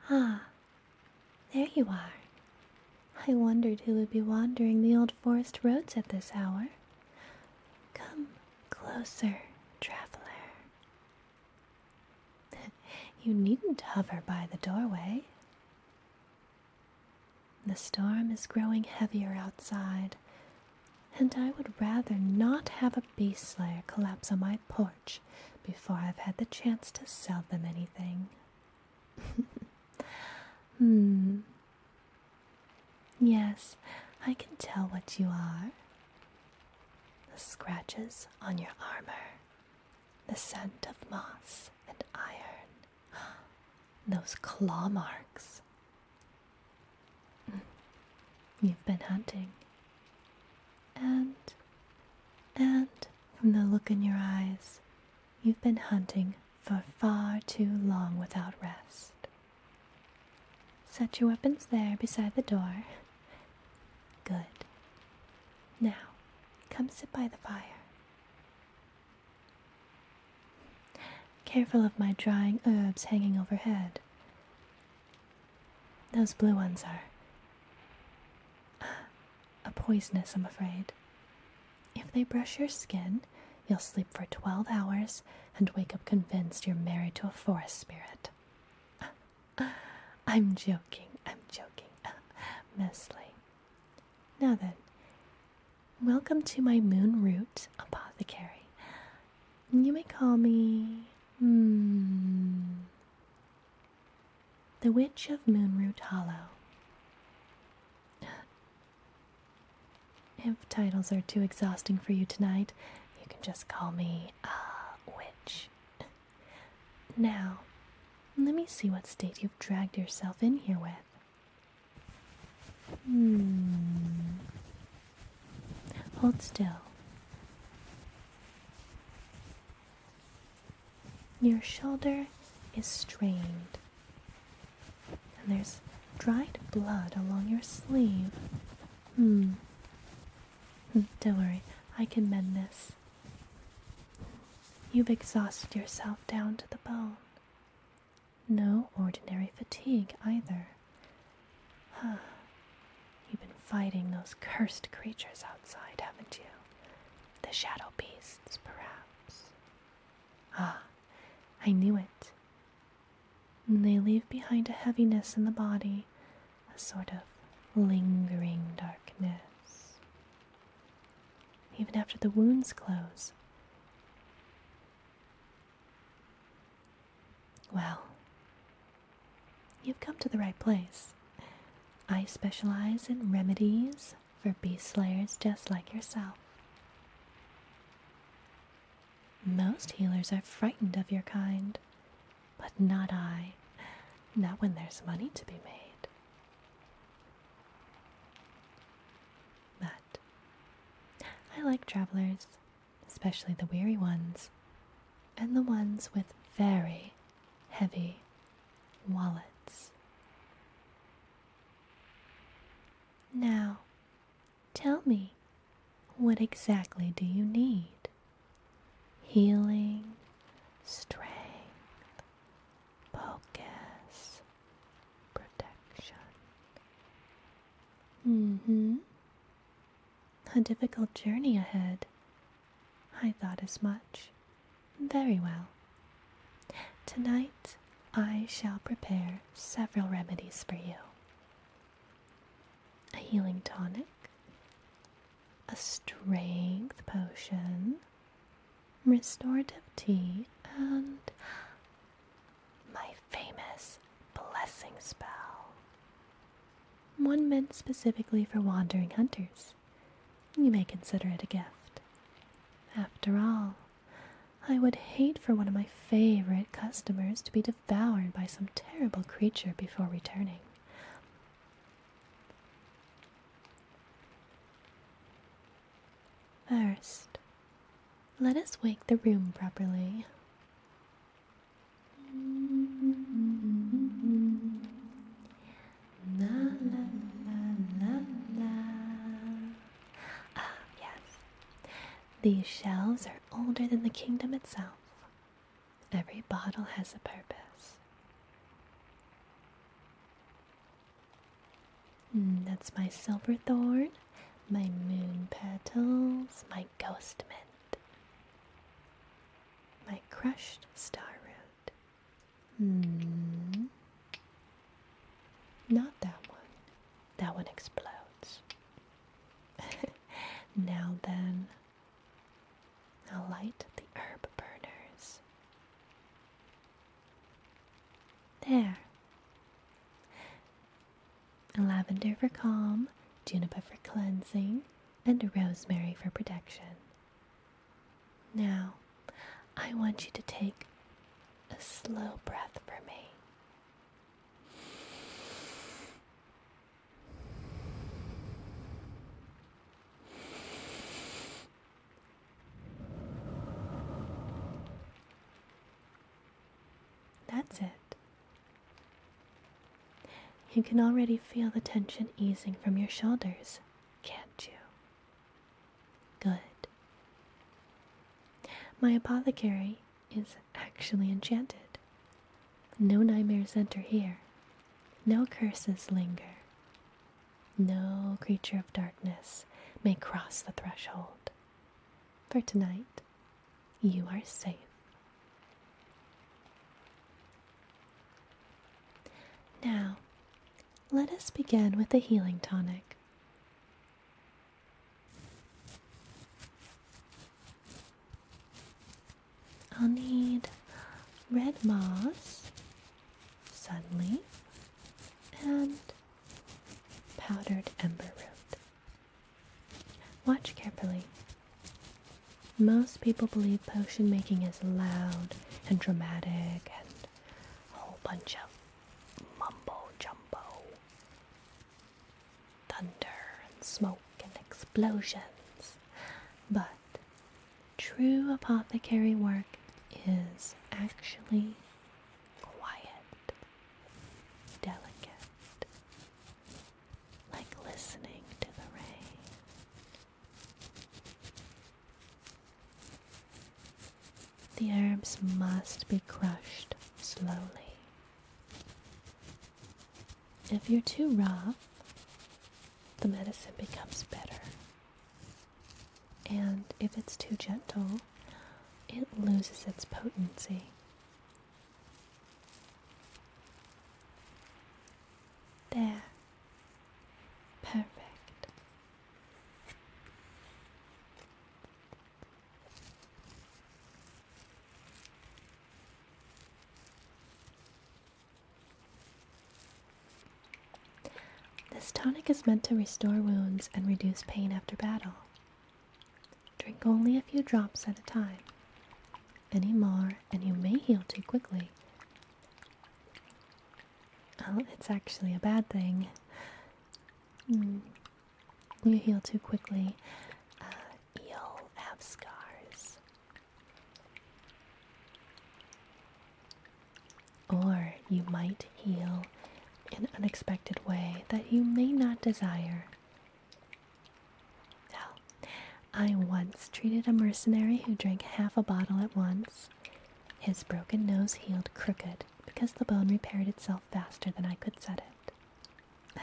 Ah, there you are. I wondered who would be wandering the old forest roads at this hour. Come closer, traveler. You needn't hover by the doorway. The storm is growing heavier outside, and I would rather not have a beast slayer collapse on my porch before I've had the chance to sell them anything. Yes, I can tell what you are. The scratches on your armor, the scent of moss and iron, those claw marks. You've been hunting. And from the look in your eyes, you've been hunting for far too long without rest. Set your weapons there beside the door. Good. Now, come sit by the fire. Careful of my drying herbs hanging overhead. Those blue ones are poisonous, I'm afraid. If they brush your skin, you'll sleep for 12 hours and wake up convinced you're married to a forest spirit. I'm joking, Mesley. Now then, welcome to my Moonroot Apothecary. You may call me, the Witch of Moonroot Hollow. If titles are too exhausting for you tonight, you can just call me Witch. Now, let me see what state you've dragged yourself in here with. Hold still. Your shoulder is strained, and there's dried blood along your sleeve. Don't worry, I can mend this. You've exhausted yourself down to the bone. No ordinary fatigue either. You've been fighting those cursed creatures outside, haven't you? The shadow beasts, perhaps. I knew it. They leave behind a heaviness in the body, a sort of lingering darkness. Even after the wounds close. Well, you've come to the right place. I specialize in remedies for beast slayers just like yourself. Most healers are frightened of your kind, but not I. Not when there's money to be made. But I like travelers, especially the weary ones, and the ones with very heavy wallets. Now, tell me, what exactly do you need? Healing, strength, focus, protection. A difficult journey ahead. I thought as much. Very well. Tonight, I shall prepare several remedies for you. A healing tonic, a strength potion, restorative tea, and my famous blessing spell. One meant specifically for wandering hunters. You may consider it a gift. After all, I would hate for one of my favorite customers to be devoured by some terrible creature before returning. First, let us wake the room properly. La la la la la. Yes. These shelves are older than the kingdom itself. Every bottle has a purpose. That's my silverthorn, my moon petals, my ghost mint, my crushed starroot. Not that one. That one explodes. Now then, I'll light the herb burners. There. Lavender for calm, juniper for cleansing, and rosemary for protection. Now, I want you to take a slow breath for me. That's it. You can already feel the tension easing from your shoulders, can't you? Good. My apothecary is actually enchanted. No nightmares enter here. No curses linger. No creature of darkness may cross the threshold. For tonight, you are safe. Now, let us begin with the healing tonic. I'll need red moss, sunleaf, and powdered ember root. Watch carefully. Most people believe potion making is loud and dramatic and a whole bunch of mumbo-jumbo, thunder and smoke and explosions. But true apothecary work is actually quiet, delicate, like listening to the rain. The herbs must be crushed slowly. If you're too rough, the medicine becomes bitter. And if it's too gentle, it loses its potency. There. Perfect. This tonic is meant to restore wounds and reduce pain after battle. Drink only a few drops at a time. Any more, and you may heal too quickly. Well, it's actually a bad thing. You heal too quickly, you'll have scars. Or you might heal in an unexpected way that you may not desire. Now, I once treated a mercenary who drank half a bottle at once. His broken nose healed crooked because the bone repaired itself faster than I could set it.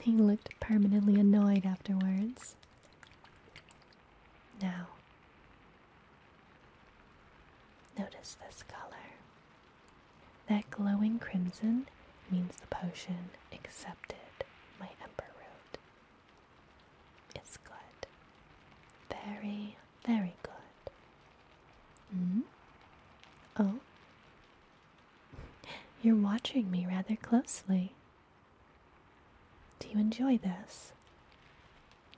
He looked permanently annoyed afterwards. Now, notice this color. That glowing crimson means the potion accepted my ember root. It's good. Very, very good. Oh? You're watching me rather closely. Do you enjoy this?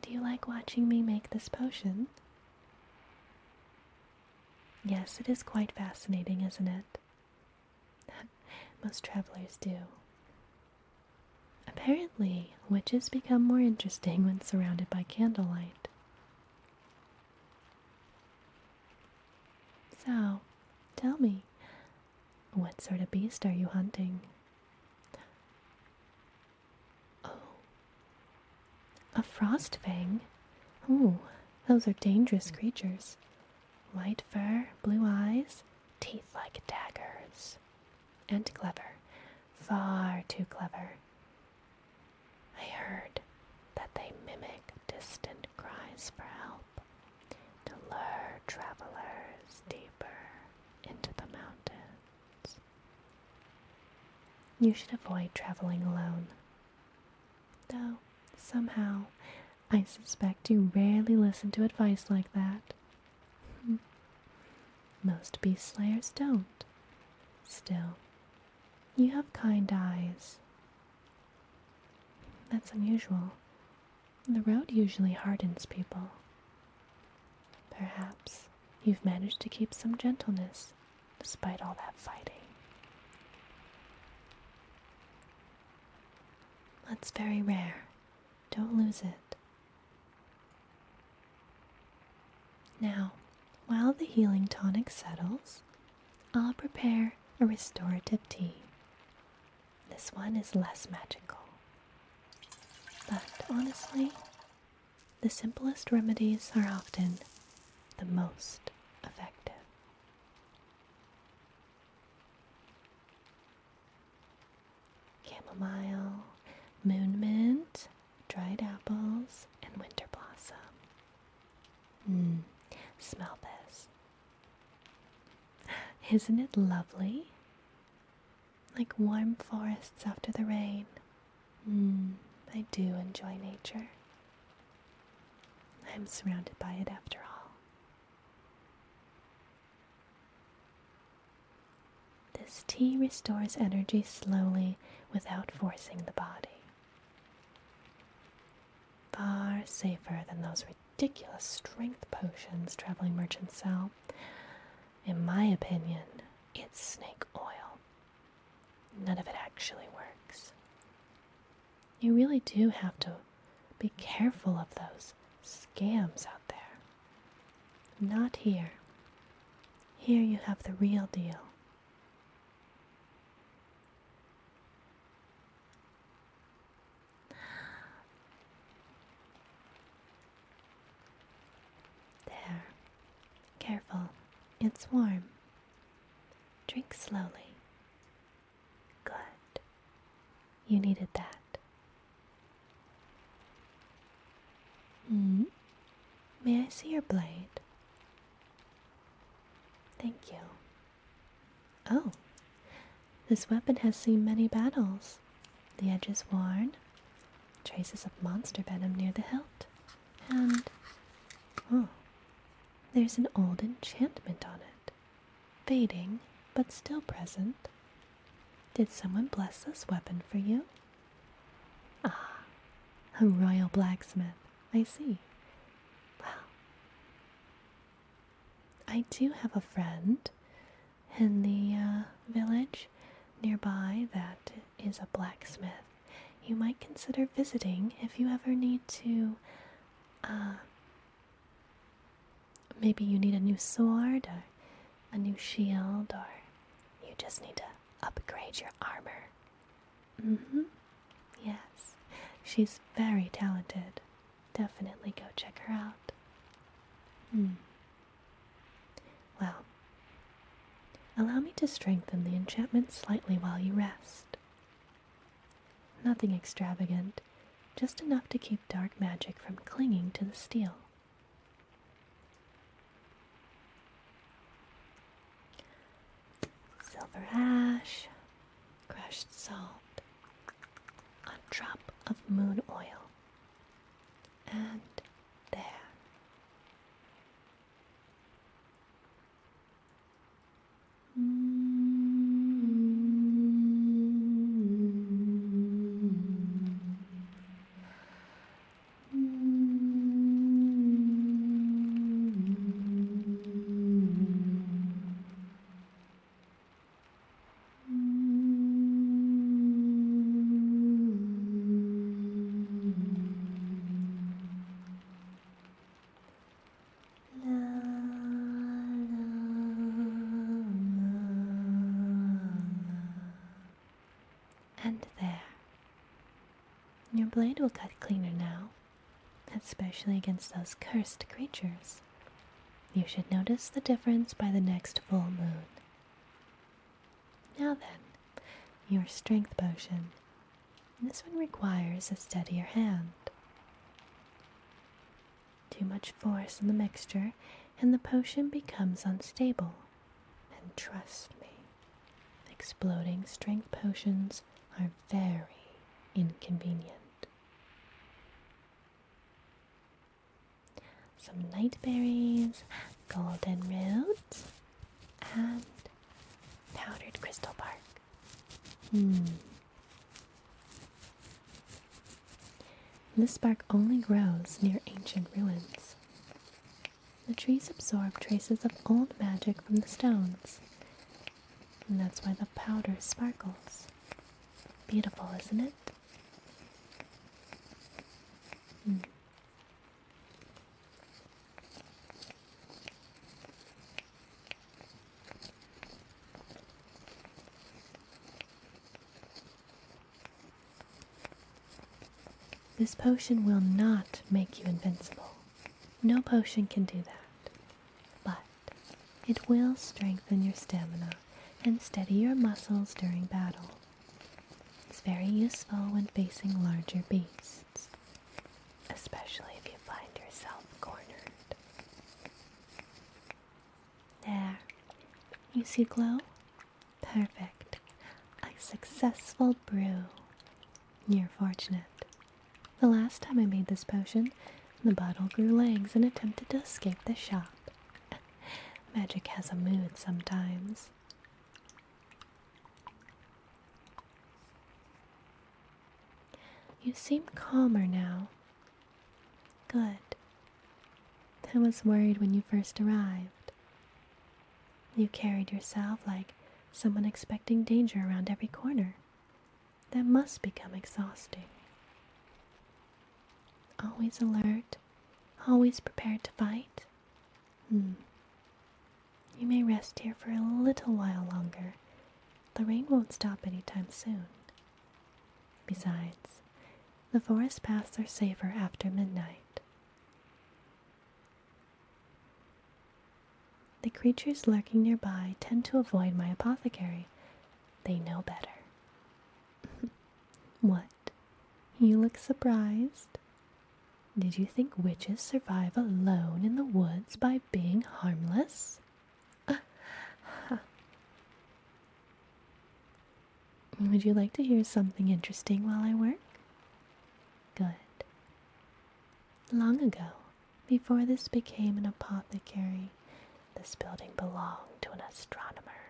Do you like watching me make this potion? Yes, it is quite fascinating, isn't it? Most travelers do. Apparently, witches become more interesting when surrounded by candlelight. So, tell me, what sort of beast are you hunting? Oh, a frostfang? Ooh, those are dangerous creatures. White fur, blue eyes, teeth like daggers. And clever. Far too clever. cries for help to lure travelers deeper into the mountains. You should avoid traveling alone, though somehow I suspect you rarely listen to advice like that. Most beast slayers don't. Still, you have kind eyes. That's unusual. The road usually hardens people. Perhaps you've managed to keep some gentleness despite all that fighting. That's very rare. Don't lose it. Now, while the healing tonic settles, I'll prepare a restorative tea. This one is less magical. But honestly, the simplest remedies are often the most effective. Chamomile, moon mint, dried apples, and winter blossom. Smell this. Isn't it lovely? Like warm forests after the rain. I do enjoy nature. I'm surrounded by it after all. This tea restores energy slowly without forcing the body. Far safer than those ridiculous strength potions traveling merchants sell. In my opinion, it's snake oil. None of it actually works. You really do have to be careful of those scams out there. Not here. Here you have the real deal. There. Careful. It's warm. Drink slowly. Good. You needed that. May I see your blade? Thank you. Oh, this weapon has seen many battles. The edge is worn, traces of monster venom near the hilt, and there's an old enchantment on it. Fading, but still present. Did someone bless this weapon for you? Ah, a royal blacksmith. I see. Wow. I do have a friend in the village nearby that is a blacksmith. You might consider visiting if you ever need to, maybe you need a new sword or a new shield, or you just need to upgrade your armor. Yes, she's very talented. Definitely go check her out. Well, allow me to strengthen the enchantment slightly while you rest. Nothing extravagant, just enough to keep dark magic from clinging to the steel. Silver ash, crushed salt, a drop of moon oil, and there. And there. Your blade will cut cleaner now, especially against those cursed creatures. You should notice the difference by the next full moon. Now then, your strength potion. This one requires a steadier hand. too much force in the mixture and the potion becomes unstable. And trust me, exploding strength potions are very inconvenient. Some night berries, golden roots, and powdered crystal bark. This bark only grows near ancient ruins. The trees absorb traces of old magic from the stones, and that's why the powder sparkles. Beautiful, isn't it? This potion will not make you invincible. No potion can do that. But it will strengthen your stamina and steady your muscles during battle. It's very useful when facing larger beasts, especially if you find yourself cornered. There. You see glow? Perfect. A successful brew. You're fortunate. The last time I made this potion, the bottle grew legs and attempted to escape the shop. Magic has a mood sometimes. You seem calmer now. Good. I was worried when you first arrived. You carried yourself like someone expecting danger around every corner. That must become exhausting. Always alert, always prepared to fight. You may rest here for a little while longer. The rain won't stop anytime soon. Besides, the forest paths are safer after midnight. The creatures lurking nearby tend to avoid my apothecary. They know better. What? You look surprised? Did you think witches survive alone in the woods by being harmless? Would you like to hear something interesting while I work? Good. Long ago, before this became an apothecary, this building belonged to an astronomer.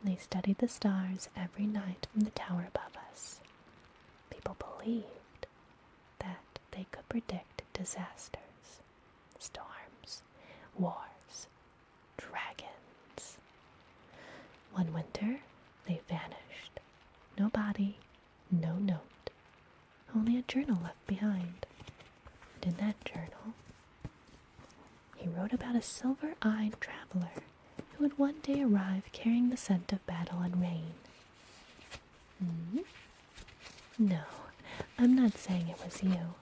They studied the stars every night from the tower above us. People believed that they could predict disasters, storms, wars, dragons. One winter, they vanished. No body, no note, only a journal left behind. And in that journal, he wrote about a silver-eyed traveler who would one day arrive carrying the scent of battle and rain. No, I'm not saying it was you.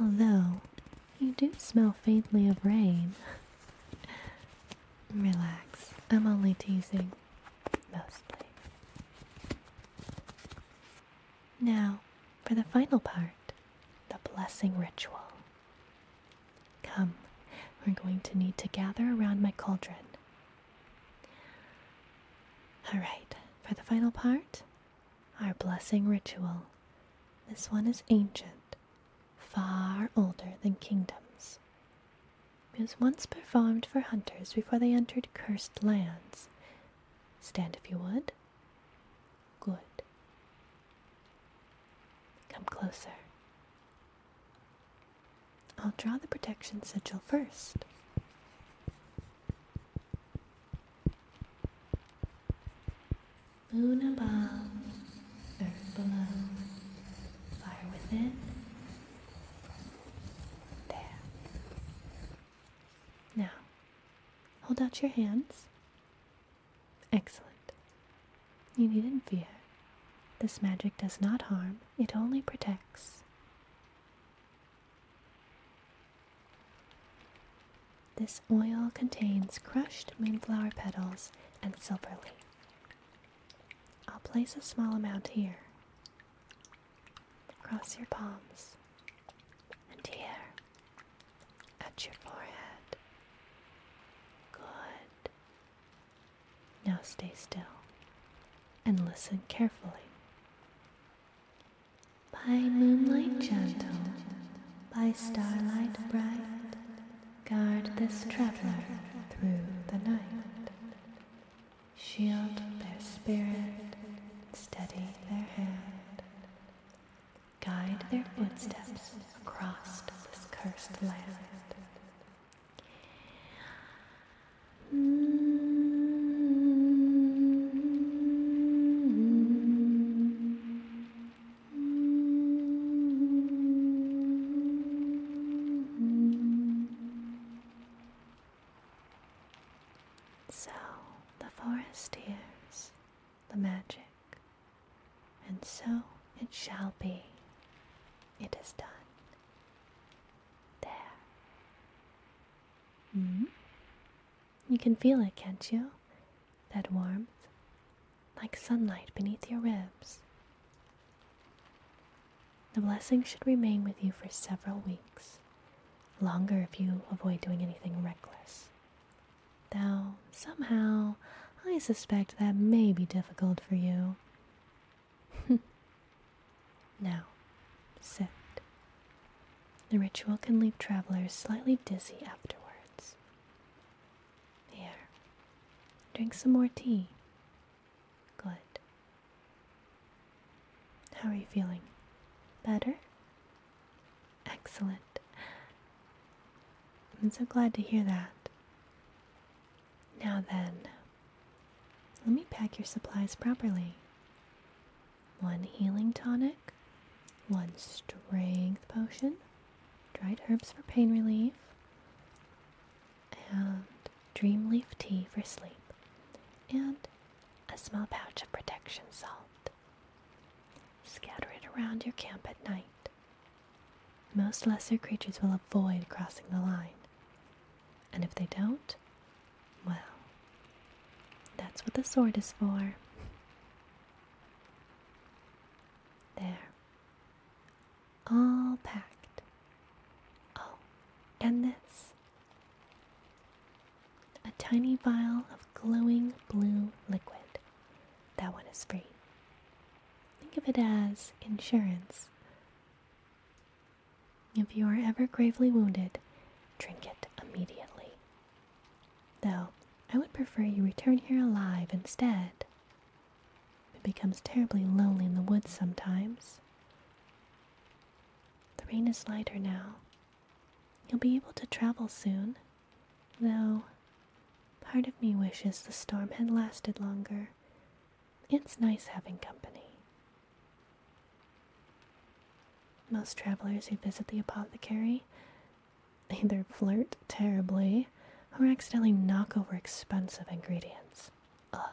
Although, you do smell faintly of rain. Relax, I'm only teasing. Mostly. Now, for the final part, the blessing ritual. Come, we're going to need to gather around my cauldron. Alright, for the final part, our blessing ritual. This one is ancient, far older than kingdoms. It was once performed for hunters before they entered cursed lands. Stand if you would. Good. Come closer. I'll draw the protection sigil first. Moon above, earth below, fire within. There. Now, hold out your hands. Excellent. You needn't fear. This magic does not harm, it only protects. This oil contains crushed moonflower petals and silver leaf. I'll place a small amount here. across your palms, and here at your forehead. Good. Now stay still and listen carefully. By moonlight gentle, by starlight bright, guard this traveler through the night. Shield their spirit, steady their hand, guide their footsteps across this cursed land. So the forest hears the magic, and so it shall be. It is done. There. You can feel it, can't you? That warmth, like sunlight beneath your ribs. The blessing should remain with you for several weeks, longer if you avoid doing anything reckless. Though, somehow, I suspect that may be difficult for you. Now, sit. The ritual can leave travelers slightly dizzy afterwards. Here, drink some more tea. Good. How are you feeling? Better? Excellent. I'm so glad to hear that. Now then, let me pack your supplies properly. 1 healing tonic, 1 strength potion, dried herbs for pain relief, and dream leaf tea for sleep, and a small pouch of protection salt. Scatter it around your camp at night. Most lesser creatures will avoid crossing the line, and if they don't, well, that's what the sword is for. There. All packed. Oh, and this. A tiny vial of glowing blue liquid. That one is free. Think of it as insurance. If you are ever gravely wounded, drink it immediately. Though, I would prefer you return here alive instead. It becomes terribly lonely in the woods sometimes. The rain is lighter now. You'll be able to travel soon, though part of me wishes the storm had lasted longer. It's nice having company. Most travelers who visit the apothecary either flirt terribly or accidentally knock over expensive ingredients. Ugh.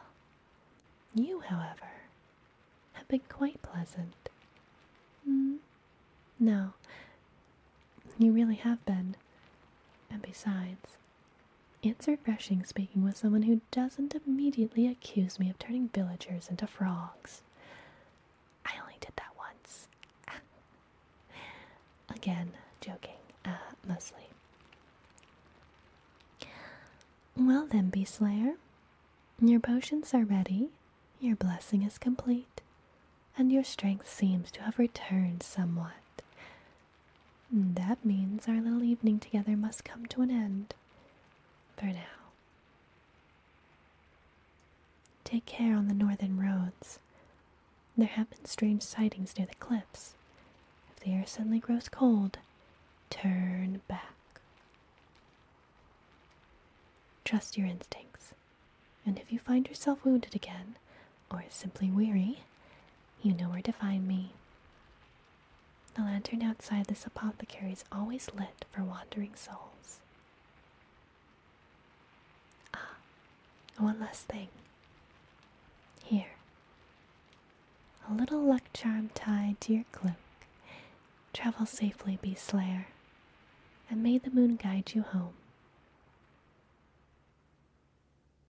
You, however, have been quite pleasant. No, you really have been. And besides, it's refreshing speaking with someone who doesn't immediately accuse me of turning villagers into frogs. I only did that once. Again, joking, mostly. Well then, Beast Slayer, your potions are ready, your blessing is complete, and your strength seems to have returned somewhat. That means our little evening together must come to an end. For now. Take care on the northern roads. There have been strange sightings near the cliffs. If the air suddenly grows cold, turn back. Trust your instincts, and if you find yourself wounded again, or simply weary, you know where to find me. The lantern outside this apothecary is always lit for wandering souls. One last thing. Here. A little luck charm tied to your cloak. Travel safely, Beast Slayer, and may the moon guide you home.